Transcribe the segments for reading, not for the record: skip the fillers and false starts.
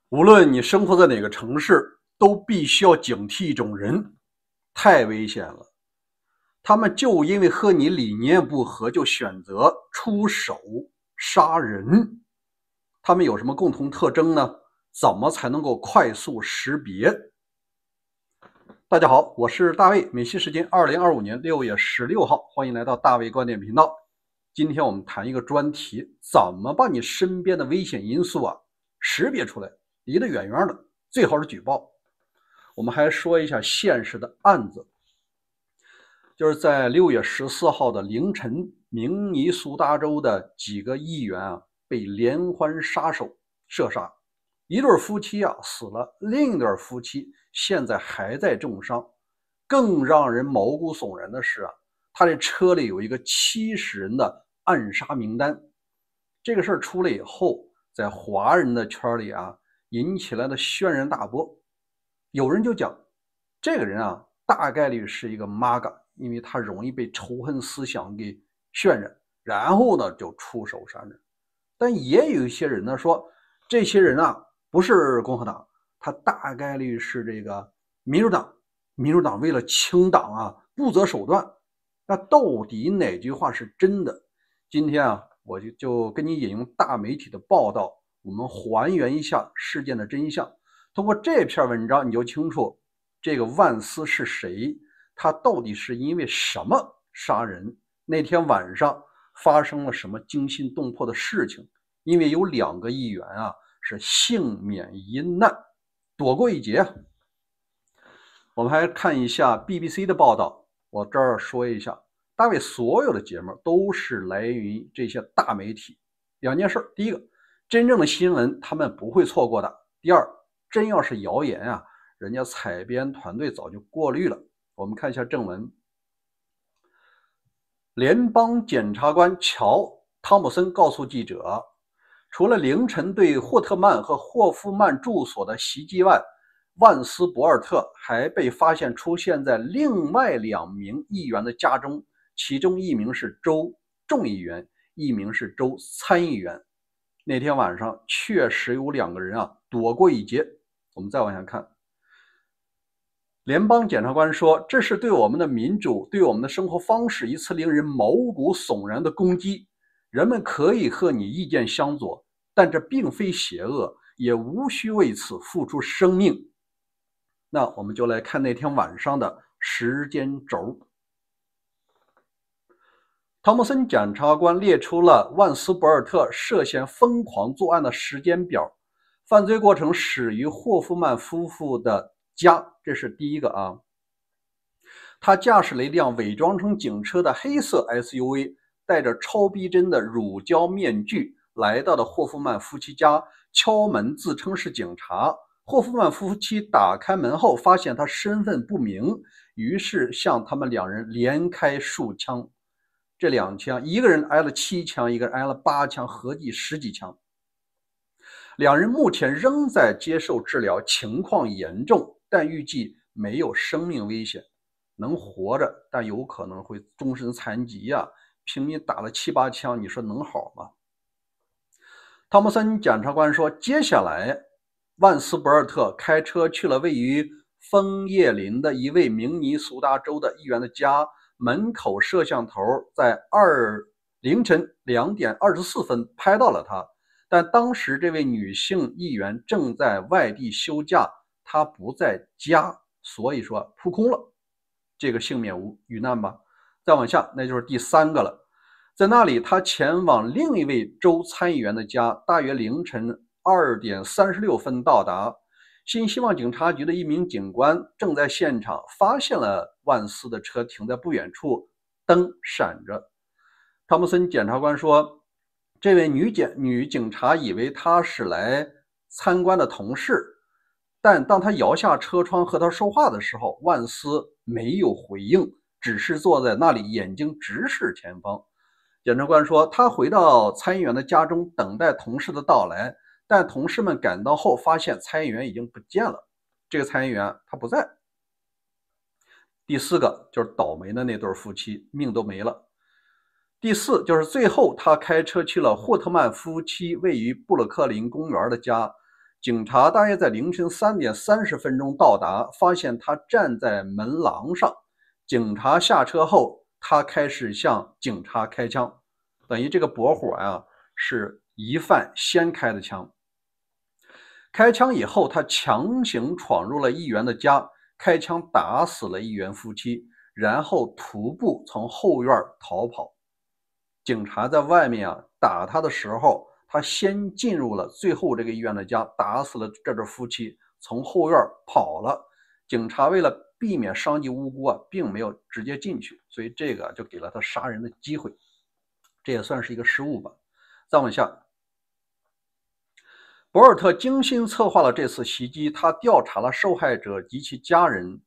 无论你生活在哪个城市，都必须要警惕一种人，太危险了。他们就因为和你理念不合，就选择出手杀人。他们有什么共同特征呢？怎么才能够快速识别？大家好，我是大卫，美西时间2025年6月16号，欢迎来到大卫观点频道。今天我们谈一个专题，怎么把你身边的危险因素识别出来，离得远远的，最好是举报。我们还说一下现实的案子，就是在6月14号的凌晨，明尼苏达州的几个议员被连环杀手射杀，一对夫妻死了，另一对夫妻现在还在重伤。更让人毛骨悚然的是他这车里有一个70人的暗杀名单。这个事儿出来以后，在华人的圈里引起来的轩然大波。有人就讲，这个人大概率是一个 MAGA， 因为他容易被仇恨思想给渲染，然后呢就出手杀人。但也有一些人呢说，这些人不是共和党，他大概率是这个民主党。民主党为了清党不择手段。那到底哪句话是真的？今天我就跟你引用大媒体的报道，我们还原一下事件的真相。通过这篇文章，你就清楚这个万斯是谁，他到底是因为什么杀人，那天晚上发生了什么惊心动魄的事情。因为有2个议员是幸免于难，躲过一劫。我们还看一下 BBC 的报道，我这儿说一下，大卫所有的节目都是来源于这些大媒体。2件事，第一个，真正的新闻他们不会错过的；第二，真要是谣言人家采编团队早就过滤了。我们看一下正文。联邦检察官乔·汤姆森告诉记者，除了凌晨对霍特曼和霍夫曼住所的袭击外，万斯博尔特还被发现出现在另外2名议员的家中，其中一名是州众议员，一名是州参议员。那天晚上确实有2个人躲过一劫。我们再往下看，联邦检察官说，这是对我们的民主、对我们的生活方式一次令人毛骨悚然的攻击。人们可以和你意见相左，但这并非邪恶，也无需为此付出生命。那我们就来看那天晚上的时间轴。汤姆森检察官列出了万斯博尔特涉嫌疯狂作案的时间表，犯罪过程始于霍夫曼夫妇的家，这是第一个他驾驶了一辆伪装成警车的黑色 SUV， 戴着超逼真的乳胶面具，来到了霍夫曼夫妻家，敲门自称是警察。霍夫曼夫妻打开门后发现他身份不明，于是向他们2人连开数枪。这2枪，一个人挨了7枪，一个人挨了8枪，合计10几枪。2人目前仍在接受治疗，情况严重，但预计没有生命危险，能活着，但有可能会终身残疾平民打了7、8枪，你说能好吗？汤姆森检察官说，接下来万斯博尔特开车去了位于枫叶林的一位明尼苏达州的议员的家，门口摄像头在凌晨2点24分拍到了他，但当时这位女性议员正在外地休假，她不在家，所以说扑空了，这个幸免于难吧。再往下，那就是第3个了。在那里，他前往另一位州参议员的家，大约凌晨2点36分到达。新希望警察局的一名警官正在现场，发现了万斯的车停在不远处，灯闪着。汤姆森检察官说，这位女警察以为他是来参观的同事，但当他摇下车窗和他说话的时候，万斯没有回应，只是坐在那里，眼睛直视前方。检察官说，他回到参议员的家中等待同事的到来，但同事们赶到后发现参议员已经不见了，这个参议员他不在。第4个就是倒霉的那对夫妻，命都没了。第4就是最后他开车去了霍特曼夫妻位于布鲁克林公园的家，警察大约在凌晨3点30分钟到达，发现他站在门廊上。警察下车后，他开始向警察开枪，等于这个bor火啊是疑犯先开的枪。开枪以后，他强行闯入了议员的家，开枪打死了议员夫妻，然后徒步从后院逃跑。警察在外面打他的时候，他先进入了最后这个议员的家，打死了这对夫妻，从后院跑了。警察为了避免伤及无辜并没有直接进去，所以这个就给了他杀人的机会，这也算是一个失误吧。再往下，博尔特精心策划了这次袭击，他调查了受害者及其家人，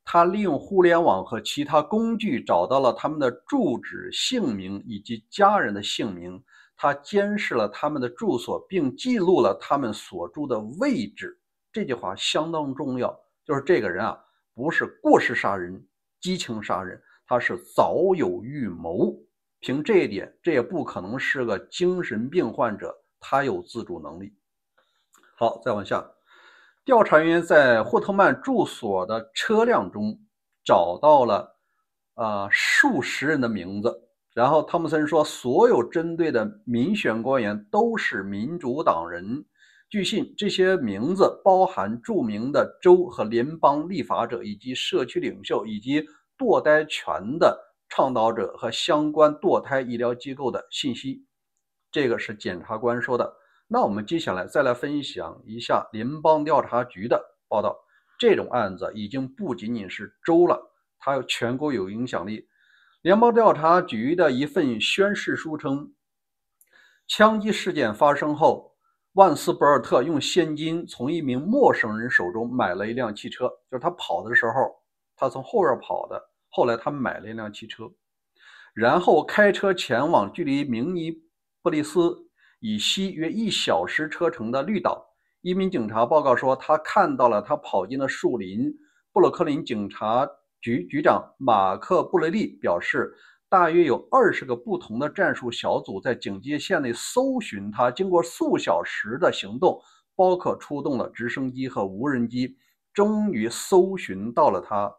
他利用互联网和其他工具找到了他们的住址、姓名以及家人的姓名，他监视了他们的住所，并记录了他们所住的位置。这句话相当重要，就是这个人不是过失杀人、激情杀人，他是早有预谋。凭这一点，这也不可能是个精神病患者，他有自主能力。好，再往下，调查员在霍特曼住所的车辆中找到了数十人的名字，然后汤姆森说，所有针对的民选官员都是民主党人。据信，这些名字包含著名的州和联邦立法者，以及社区领袖，以及堕胎权的倡导者和相关堕胎医疗机构的信息。这个是检察官说的。那我们接下来再来分享一下联邦调查局的报道。这种案子已经不仅仅是州了，它全国有影响力。联邦调查局的一份宣誓书称，枪击事件发生后，万斯博尔特用现金从一名陌生人手中买了一辆汽车，就是他跑的时候，他从后院跑的，后来他买了一辆汽车，然后开车前往距离明尼波利斯以西约1小时车程的绿岛。一名警察报告说，他看到了他跑进了树林。布鲁克林警察局局长马克·布雷利表示，大约有20个不同的战术小组在警戒线内搜寻他，经过数小时的行动，包括出动了直升机和无人机，终于搜寻到了他。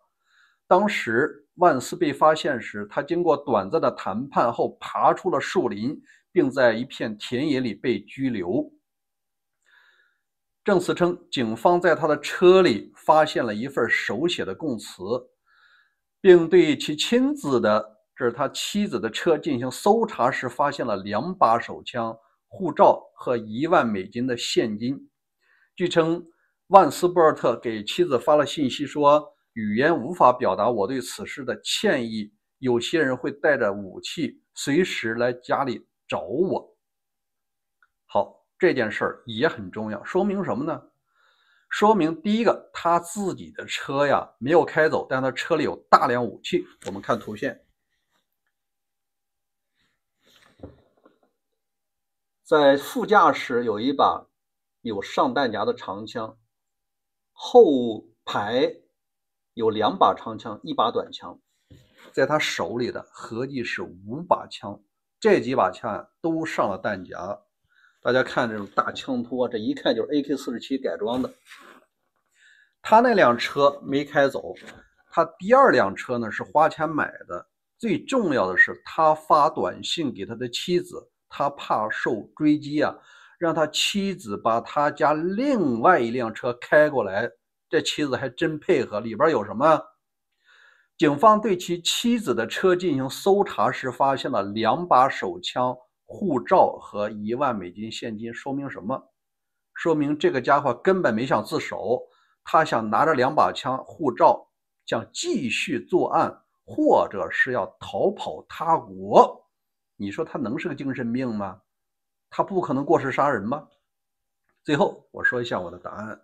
当时万斯被发现时，他经过短暂的谈判后爬出了树林，并在一片田野里被拘留。证词称，警方在他的车里发现了一份手写的供词，并对其妻子的车进行搜查时，发现了2把手枪、护照和1万美金的现金。据称，万斯博尔特给妻子发了信息说，语言无法表达我对此事的歉意，有些人会带着武器随时来家里找我。好，这件事儿也很重要，说明什么呢？说明第一个，他自己的车没有开走，但他车里有大量武器。我们看图片，在副驾驶有一把有上弹夹的长枪，后排有2把长枪，1把短枪，在他手里的合计是5把枪，这几把枪都上了弹夹。大家看这种大枪托，这一看就是 AK-47 改装的。他那辆车没开走，他第2辆车呢是花钱买的。最重要的是，他发短信给他的妻子，他怕受追击让他妻子把他家另外一辆车开过来。这妻子还真配合，里边有什么？警方对其妻子的车进行搜查时，发现了2把手枪、护照和1万美金现金。说明什么？说明这个家伙根本没想自首，他想拿着2把枪、护照，想继续作案，或者是要逃跑他国。你说他能是个精神病吗？他不可能过失杀人吧？最后我说一下我的答案。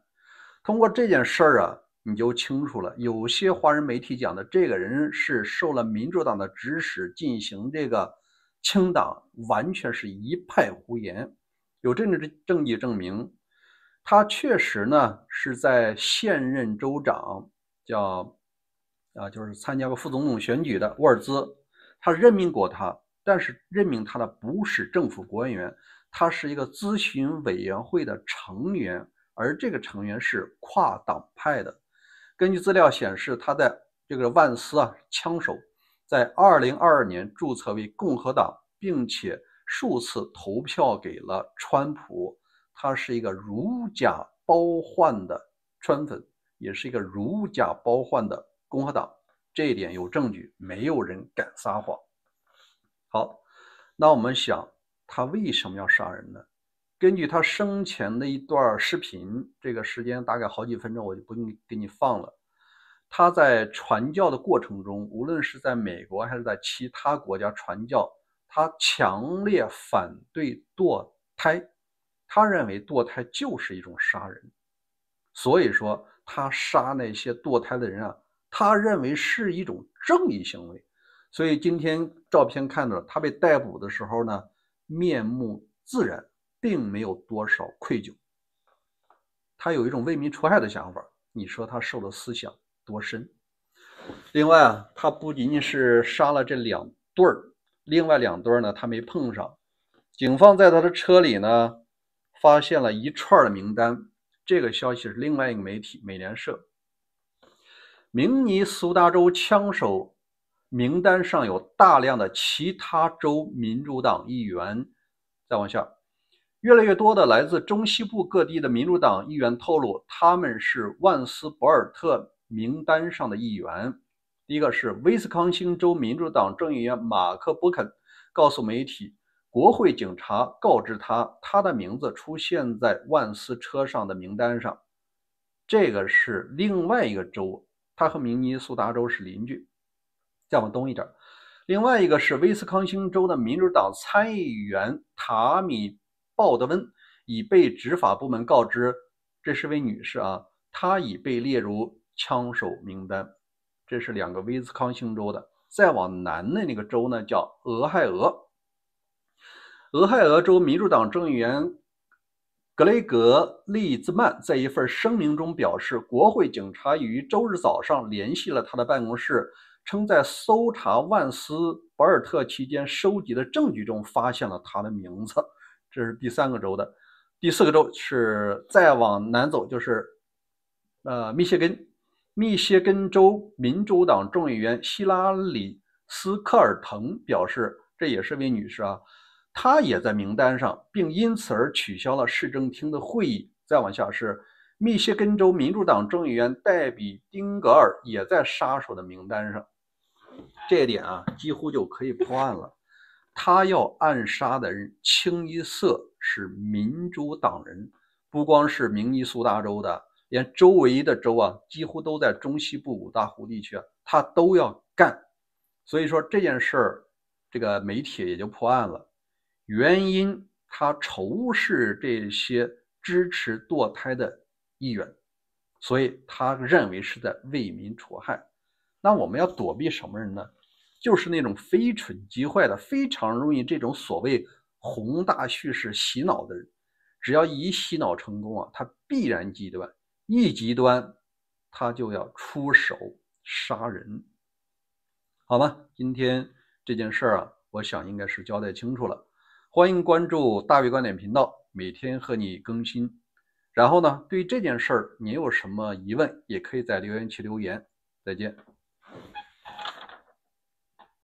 通过这件事儿你就清楚了，有些华人媒体讲的这个人是受了民主党的指使进行这个清党，完全是一派胡言。有证据证明，他确实呢是在现任州长就是参加过副总统选举的沃尔兹，他任命过他，但是任命他的不是政府官员，他是一个咨询委员会的成员，而这个成员是跨党派的。根据资料显示，他在这个万斯枪手在2022年注册为共和党，并且数次投票给了川普。他是一个如假包换的川粉，也是一个如假包换的共和党，这一点有证据，没有人敢撒谎。好，那我们想他为什么要杀人呢？根据他生前的一段视频，这个时间大概好几分钟，我就不给你放了。他在传教的过程中，无论是在美国还是在其他国家传教，他强烈反对堕胎，他认为堕胎就是一种杀人，所以说他杀那些堕胎的人他认为是一种正义行为。所以今天照片看到他被逮捕的时候呢，面目自然，并没有多少愧疚。他有一种为民除害的想法，你说他受的思想多深？另外他不仅仅是杀了这2对儿，另外2对儿呢，他没碰上。警方在他的车里呢，发现了一串的名单。这个消息是另外一个媒体美联社。明尼苏达州枪手名单上有大量的其他州民主党议员。再往下，越来越多的来自中西部各地的民主党议员透露，他们是万斯博尔特名单上的议员。第一个是威斯康星州民主党众议员马克·波肯告诉媒体，国会警察告知他的名字出现在万斯车上的名单上。这个是另外一个州，他和明尼苏达州是邻居。再往东一点，另外一个是威斯康星州的民主党参议员塔米·鲍德温已被执法部门告知，这是位女士她已被列入枪手名单。这是2个威斯康星州的。再往南的那个州呢，叫俄亥俄。俄亥俄州民主党众议员格雷格·利兹曼在一份声明中表示，国会警察已于周日早上联系了他的办公室，称在搜查万斯博尔特期间收集的证据中发现了他的名字。这是第3个州的。第4个州是再往南走，就是密歇根。密歇根州民主党众议员希拉里斯科尔滕表示，这也是位女士她也在名单上，并因此而取消了市政厅的会议。再往下是密歇根州民主党众议员黛比·丁格尔也在杀手的名单上。这一点几乎就可以破案了。他要暗杀的人清一色是民主党人，不光是明尼苏达州的，连周围的州几乎都在中西部5大湖地区他都要干。所以说这件事儿，这个媒体也就破案了。原因他仇视这些支持堕胎的议员，所以他认为是在为民除害。那我们要躲避什么人呢？就是那种非蠢即坏的，非常容易这种所谓宏大叙事洗脑的人。只要一洗脑成功他必然极端，一极端他就要出手杀人。好吗？今天这件事儿我想应该是交代清楚了。欢迎关注大卫观点频道，每天和你更新。然后呢，对这件事儿你有什么疑问，也可以在留言区留言。再见。